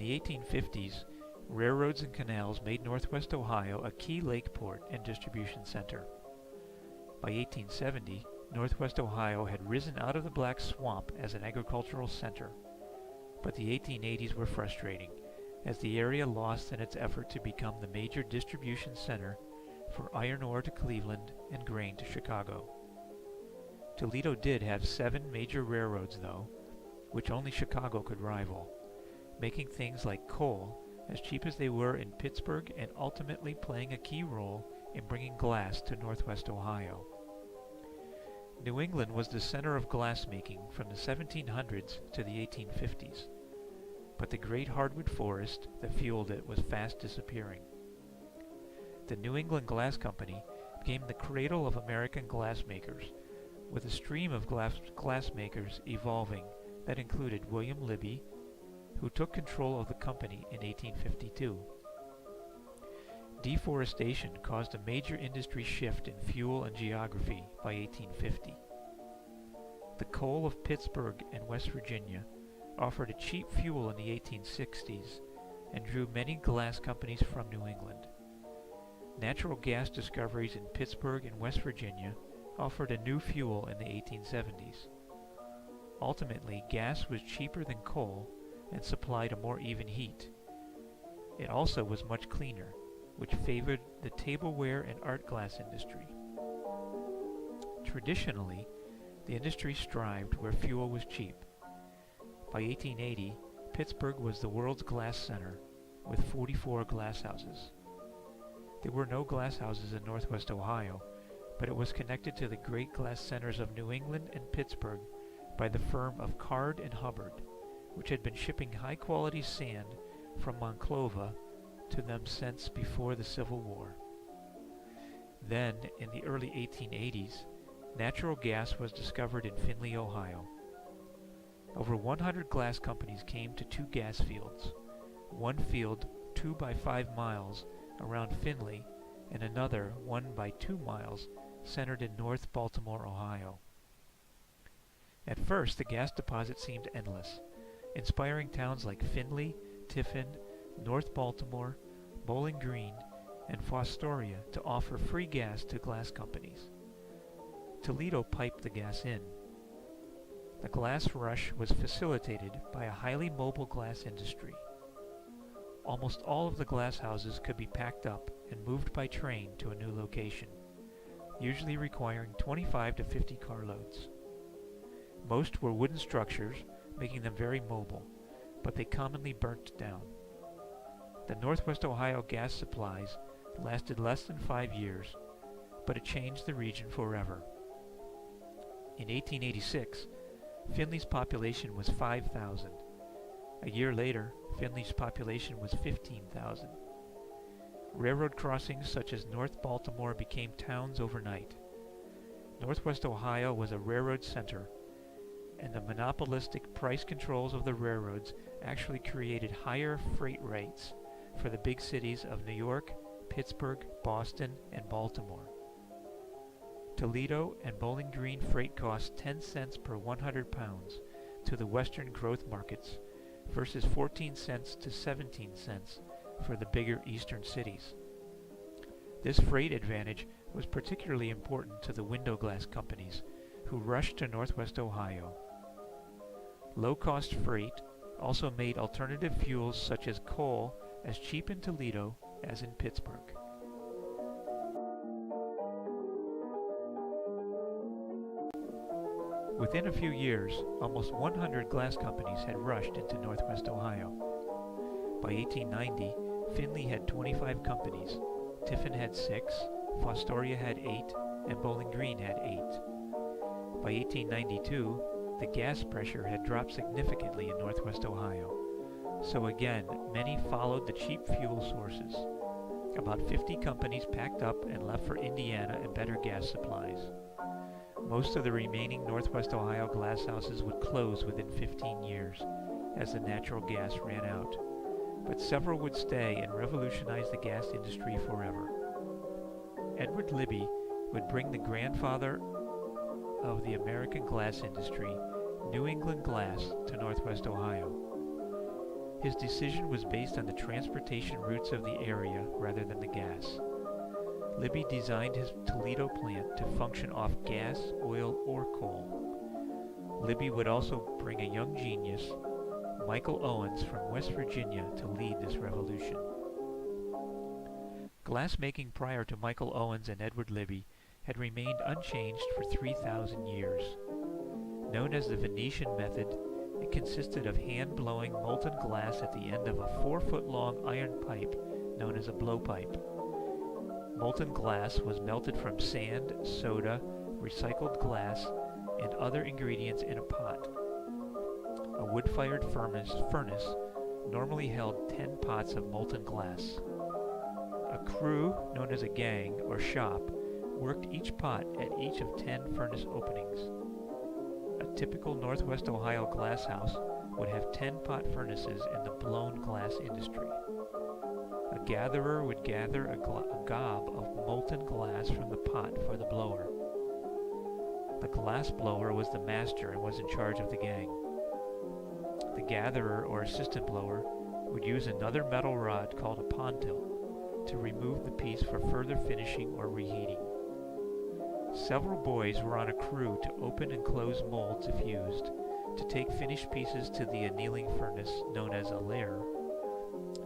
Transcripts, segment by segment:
the 1850s, railroads and canals made northwest Ohio a key lake port and distribution center. By 1870, northwest Ohio had risen out of the Black Swamp as an agricultural center, but the 1880s were frustrating, as the area lost in its effort to become the major distribution center for iron ore to Cleveland and grain to Chicago. Toledo did have 7 major railroads, though, which only Chicago could rival, making things like coal as cheap as they were in Pittsburgh and ultimately playing a key role in bringing glass to northwest Ohio. New England was the center of glassmaking from the 1700s to the 1850s, but the great hardwood forest that fueled it was fast disappearing. The New England Glass Company became the cradle of American glassmakers, with a stream of glassmakers evolving that included William Libby, who took control of the company in 1852. Deforestation caused a major industry shift in fuel and geography by 1850. The coal of Pittsburgh and West Virginia offered a cheap fuel in the 1860s and drew many glass companies from New England. Natural gas discoveries in Pittsburgh and West Virginia offered a new fuel in the 1870s. Ultimately, gas was cheaper than coal and supplied a more even heat. It also was much cleaner, which favored the tableware and art glass industry. Traditionally, the industry thrived where fuel was cheap. By 1880, Pittsburgh was the world's glass center, with 44 glass houses. There were no glass houses in northwest Ohio, but it was connected to the great glass centers of New England and Pittsburgh by the firm of Card and Hubbard, which had been shipping high-quality sand from Monclova to them since before the Civil War. Then, in the early 1880s, natural gas was discovered in Findlay, Ohio. Over 100 glass companies came to 2 gas fields, one field 2 by 5 miles around Findlay and another 1 by 2 miles centered in North Baltimore, Ohio. At first, the gas deposit seemed endless, inspiring towns like Findlay, Tiffin, North Baltimore, Bowling Green, and Fostoria to offer free gas to glass companies. Toledo piped the gas in. The glass rush was facilitated by a highly mobile glass industry. Almost all of the glass houses could be packed up and moved by train to a new location, usually requiring 25 to 50 carloads. Most were wooden structures, making them very mobile, but they commonly burnt down. The Northwest Ohio gas supplies lasted less than 5 years, but it changed the region forever. In 1886, Findlay's population was 5,000. A year later, Findlay's population was 15,000. Railroad crossings such as North Baltimore became towns overnight. Northwest Ohio was a railroad center, and the monopolistic price controls of the railroads actually created higher freight rates for the big cities of New York, Pittsburgh, Boston, and Baltimore. Toledo and Bowling Green freight cost 10 cents per 100 pounds to the western growth markets versus 14 cents to 17 cents for the bigger eastern cities. This freight advantage was particularly important to the window glass companies who rushed to Northwest Ohio. Low-cost freight also made alternative fuels such as coal as cheap in Toledo as in Pittsburgh. Within a few years, almost 100 glass companies had rushed into Northwest Ohio. By 1890, Findlay had 25 companies, Tiffin had 6, Fostoria had 8, and Bowling Green had 8. By 1892, the gas pressure had dropped significantly in Northwest Ohio, so again, many followed the cheap fuel sources. About 50 companies packed up and left for Indiana and better gas supplies. Most of the remaining Northwest Ohio glass houses would close within 15 years as the natural gas ran out, but several would stay and revolutionize the gas industry forever. Edward Libby would bring the grandfather of the American glass industry, New England glass, to Northwest Ohio. His decision was based on the transportation routes of the area rather than the gas. Libby designed his Toledo plant to function off gas, oil, or coal. Libby would also bring a young genius, Michael Owens from West Virginia, to lead this revolution. Glassmaking prior to Michael Owens and Edward Libby had remained unchanged for 3,000 years. Known as the Venetian method, it consisted of hand-blowing molten glass at the end of a 4-foot-long iron pipe known as a blowpipe. Molten glass was melted from sand, soda, recycled glass, and other ingredients in a pot. A wood-fired furnace normally held 10 pots of molten glass. A crew, known as a gang or shop, worked each pot at each of 10 furnace openings. A typical Northwest Ohio glass house would have 10-pot furnaces in the blown glass industry. A gatherer would gather a gob of molten glass from the pot for the blower. The glass blower was the master and was in charge of the gang. The gatherer or assistant blower would use another metal rod called a pontil to remove the piece for further finishing or reheating. Several boys were on a crew to open and close molds if used, to take finished pieces to the annealing furnace known as a lair,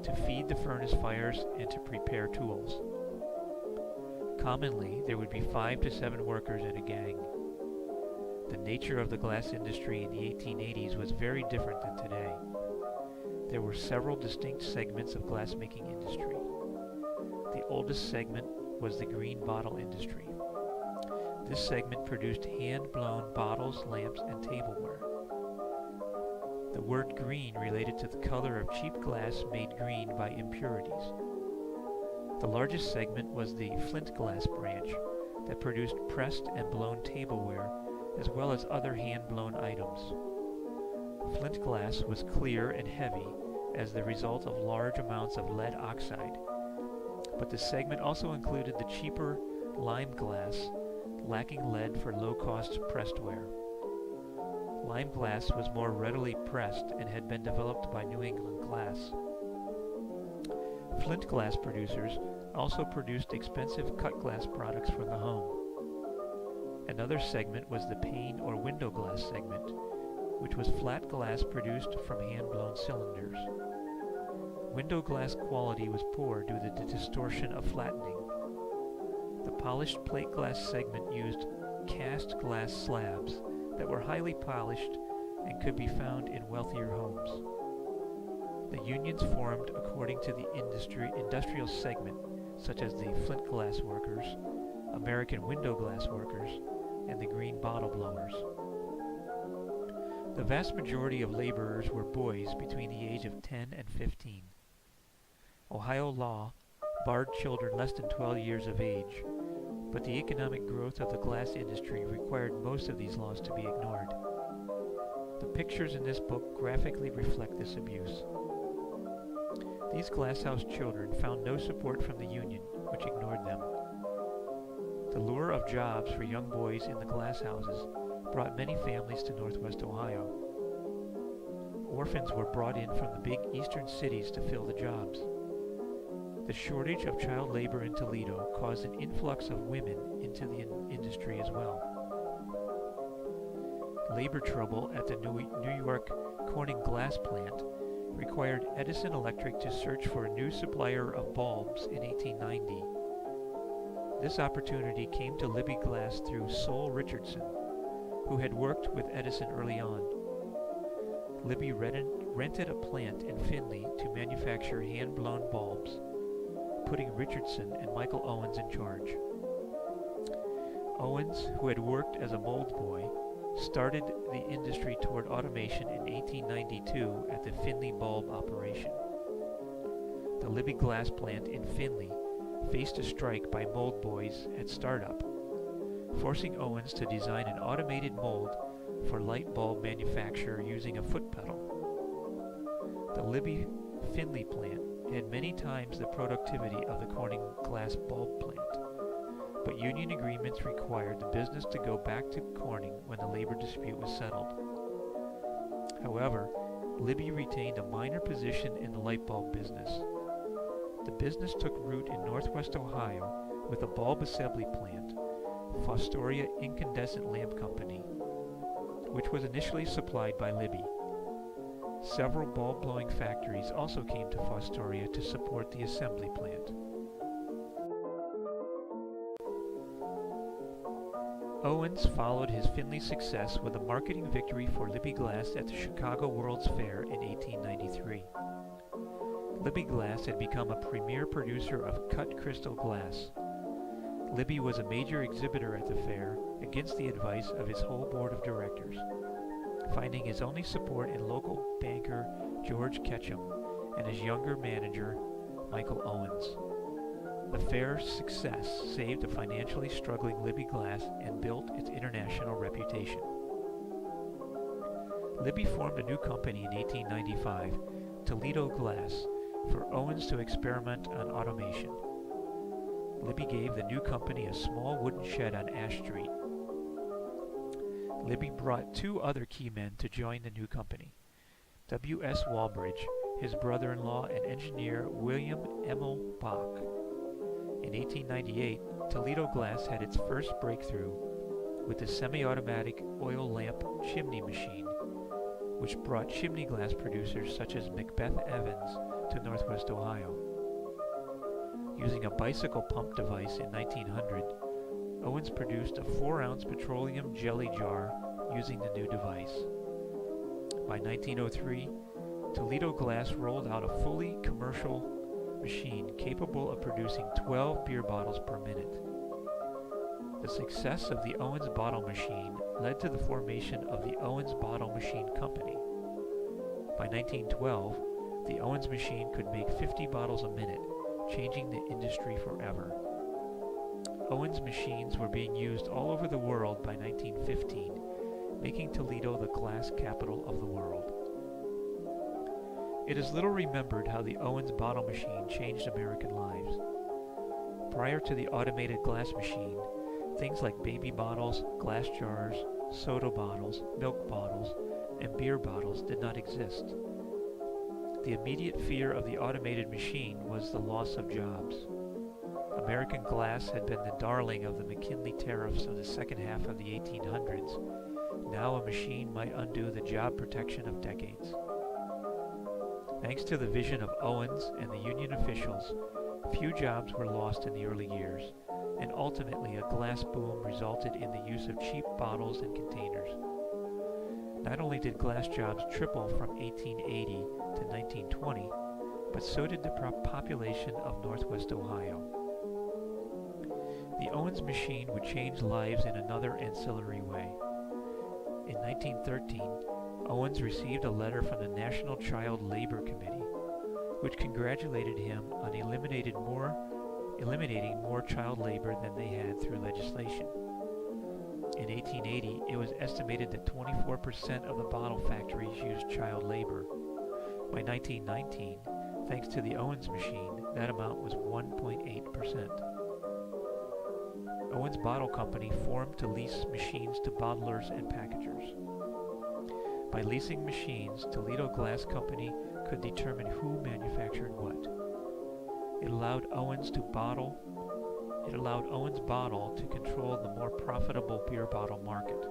to feed the furnace fires, and to prepare tools. Commonly, there would be 5 to 7 workers in a gang. The nature of the glass industry in the 1880s was very different than today. There were several distinct segments of glassmaking industry. The oldest segment was the green bottle industry. This segment produced hand-blown bottles, lamps, and tableware. The word green related to the color of cheap glass made green by impurities. The largest segment was the flint glass branch that produced pressed and blown tableware as well as other hand-blown items. Flint glass was clear and heavy as the result of large amounts of lead oxide, but the segment also included the cheaper lime glass, lacking lead for low-cost pressed ware. Lime glass was more readily pressed and had been developed by New England Glass. Flint glass producers also produced expensive cut glass products for the home. Another segment was the pane or window glass segment, which was flat glass produced from hand-blown cylinders. Window glass quality was poor due to the distortion of flattening. The polished plate glass segment used cast glass slabs that were highly polished and could be found in wealthier homes. The unions formed according to the industrial segment, such as the Flint glass workers, American window glass workers, and the green bottle blowers. The vast majority of laborers were boys between the age of 10 and 15. Ohio law barred children less than 12 years of age, but the economic growth of the glass industry required most of these laws to be ignored. The pictures in this book graphically reflect this abuse. These glasshouse children found no support from the union, which ignored them. The lure of jobs for young boys in the glass houses brought many families to Northwest Ohio. Orphans were brought in from the big eastern cities to fill the jobs. The shortage of child labor in Toledo caused an influx of women into the industry as well. Labor trouble at the New York Corning glass plant required Edison Electric to search for a new supplier of bulbs in 1890. This opportunity came to Libby Glass through Sol Richardson, who had worked with Edison early on. Libby rented a plant in Findlay to manufacture hand-blown bulbs, putting Richardson and Michael Owens in charge. Owens, who had worked as a mold boy, started the industry toward automation in 1892 at the Findlay bulb operation. The Libby Glass plant in Findlay faced a strike by mold boys at startup, forcing Owens to design an automated mold for light bulb manufacture using a foot pedal. The Libby Findlay plant had many times the productivity of the Corning glass bulb plant, but union agreements required the business to go back to Corning when the labor dispute was settled. However, Libby retained a minor position in the light bulb business. The business took root in northwest Ohio with a bulb assembly plant, Fostoria Incandescent Lamp Company, which was initially supplied by Libby. Several bulb-blowing factories also came to Fostoria to support the assembly plant. Owens followed his Finley success with a marketing victory for Libby Glass at the Chicago World's Fair in 1893. Libby Glass had become a premier producer of cut crystal glass. Libby was a major exhibitor at the fair against the advice of his whole board of directors, finding his only support in local banker George Ketchum and his younger manager Michael Owens. The fair's success saved a financially struggling Libby Glass and built its international reputation. Libby formed a new company in 1895, Toledo Glass, for Owens to experiment on automation. Libby gave the new company a small wooden shed on Ash Street. Libby brought two other key men to join the new company: W.S. Walbridge, his brother-in-law, and engineer William Emil Bach. In 1898, Toledo Glass had its first breakthrough with the semi-automatic oil lamp chimney machine, which brought chimney glass producers such as Macbeth Evans to northwest Ohio. Using a bicycle pump device in 1900, Owens produced a 4-ounce petroleum jelly jar using the new device. By 1903, Toledo Glass rolled out a fully commercial machine capable of producing 12 beer bottles per minute. The success of the Owens bottle machine led to the formation of the Owens Bottle Machine Company. By 1912, the Owens machine could make 50 bottles a minute, changing the industry forever. Owens machines were being used all over the world by 1915, making Toledo the glass capital of the world. It is little remembered how the Owens bottle machine changed American lives. Prior to the automated glass machine, things like baby bottles, glass jars, soda bottles, milk bottles, and beer bottles did not exist. The immediate fear of the automated machine was the loss of jobs. American glass had been the darling of the McKinley tariffs of the second half of the 1800s. Now a machine might undo the job protection of decades. Thanks to the vision of Owens and the union officials, few jobs were lost in the early years, and ultimately a glass boom resulted in the use of cheap bottles and containers. Not only did glass jobs triple from 1880 to 1920, but so did the population of northwest Ohio. The Owens machine would change lives in another ancillary way. In 1913, Owens received a letter from the National Child Labor Committee, which congratulated him on eliminating more child labor than they had through legislation. In 1880, it was estimated that 24% of the bottle factories used child labor. By 1919, thanks to the Owens machine, that amount was 1.8%. Owens Bottle Company formed to lease machines to bottlers and packagers. By leasing machines, Toledo Glass Company could determine who manufactured what. It allowed Owens Bottle to control the more profitable beer bottle market.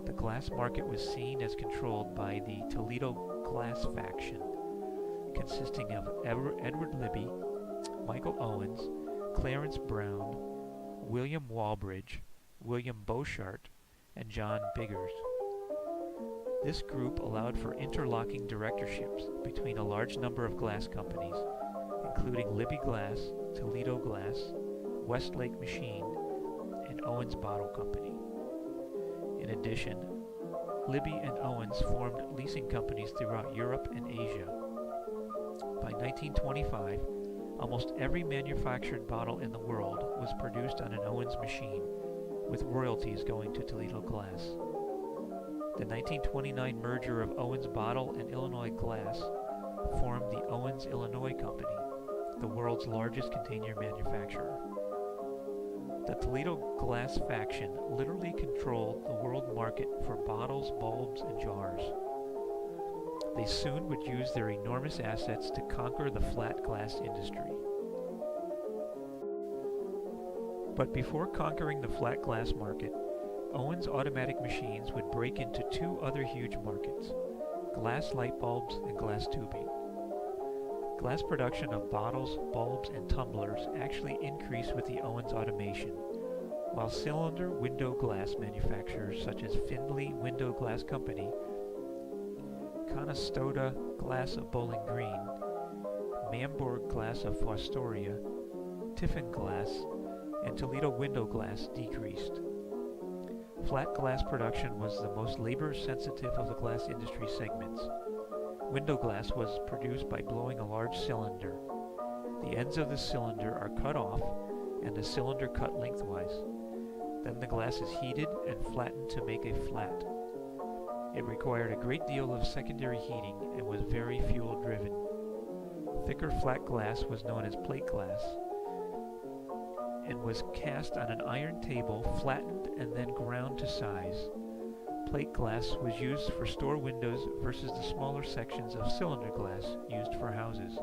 The glass market was seen as controlled by the Toledo Glass faction, consisting of Edward Libby, Michael Owens, Clarence Brown, William Walbridge, William Beauchart, and John Biggers. This group allowed for interlocking directorships between a large number of glass companies, including Libby Glass, Toledo Glass, Westlake Machine, and Owens Bottle Company. In addition, Libby and Owens formed leasing companies throughout Europe and Asia. By 1925, almost every manufactured bottle in the world was produced on an Owens machine, with royalties going to Toledo Glass. The 1929 merger of Owens Bottle and Illinois Glass formed the Owens Illinois Company, the world's largest container manufacturer. The Toledo Glass faction literally controlled the world market for bottles, bulbs, and jars. They soon would use their enormous assets to conquer the flat glass industry. But before conquering the flat glass market, Owens automatic machines would break into two other huge markets: glass light bulbs and glass tubing. Glass production of bottles, bulbs, and tumblers actually increased with the Owens automation, while cylinder window glass manufacturers such as Findlay Window Glass Company, Conestoga Glass of Bowling Green, Mamborg Glass of Fostoria, Tiffin Glass, and Toledo Window Glass decreased. Flat glass production was the most labor-sensitive of the glass industry segments. Window glass was produced by blowing a large cylinder. The ends of the cylinder are cut off and the cylinder cut lengthwise. Then the glass is heated and flattened to make a flat. It required a great deal of secondary heating and was very fuel-driven. Thicker flat glass was known as plate glass and was cast on an iron table, flattened, and then ground to size. Plate glass was used for store windows versus the smaller sections of cylinder glass used for houses.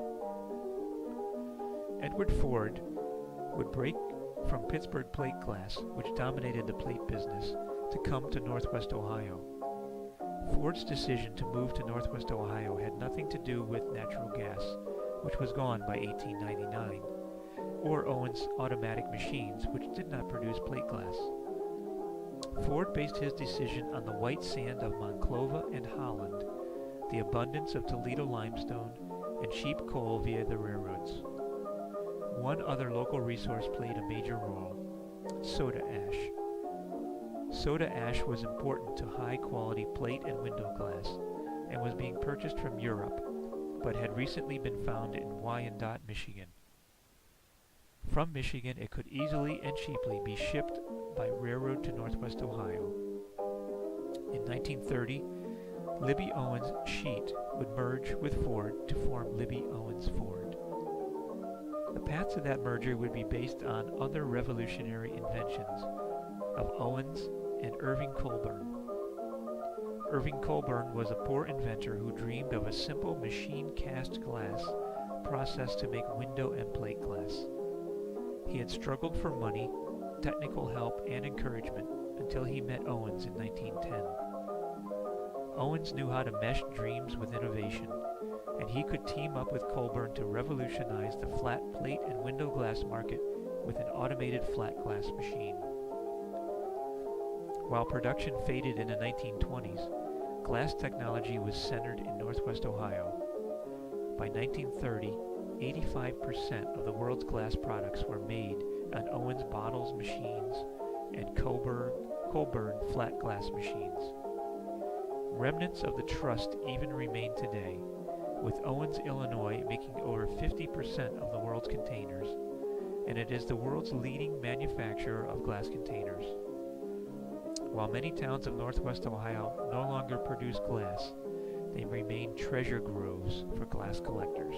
Edward Ford would break from Pittsburgh plate glass, which dominated the plate business, to come to Northwest Ohio. Ford's decision to move to Northwest Ohio had nothing to do with natural gas, which was gone by 1899, or Owens automatic machines, which did not produce plate glass. Ford based his decision on the white sand of Monclova and Holland, the abundance of Toledo limestone, and cheap coal via the railroads. One other local resource played a major role: soda ash. Soda ash was important to high-quality plate and window glass, and was being purchased from Europe, but had recently been found in Wyandotte, Michigan. From Michigan, it could easily and cheaply be shipped by railroad to Northwest Ohio. In 1930, Libby Owens Sheet would merge with Ford to form Libby Owens Ford. The path to that merger would be based on other revolutionary inventions of Owens and Irving Colburn. Irving Colburn was a poor inventor who dreamed of a simple machine-cast glass process to make window and plate glass. He had struggled for money, technical help, and encouragement until he met Owens in 1910. Owens knew how to mesh dreams with innovation, and he could team up with Colburn to revolutionize the flat plate and window glass market with an automated flat glass machine. While production faded in the 1920s, glass technology was centered in Northwest Ohio. By 1930, 85% of the world's glass products were made on Owens bottles machines and Colburn flat glass machines. Remnants of the trust even remain today, with Owens, Illinois making over 50% of the world's containers, and it is the world's leading manufacturer of glass containers. While many towns of Northwest Ohio no longer produce glass, they remain treasure groves for glass collectors.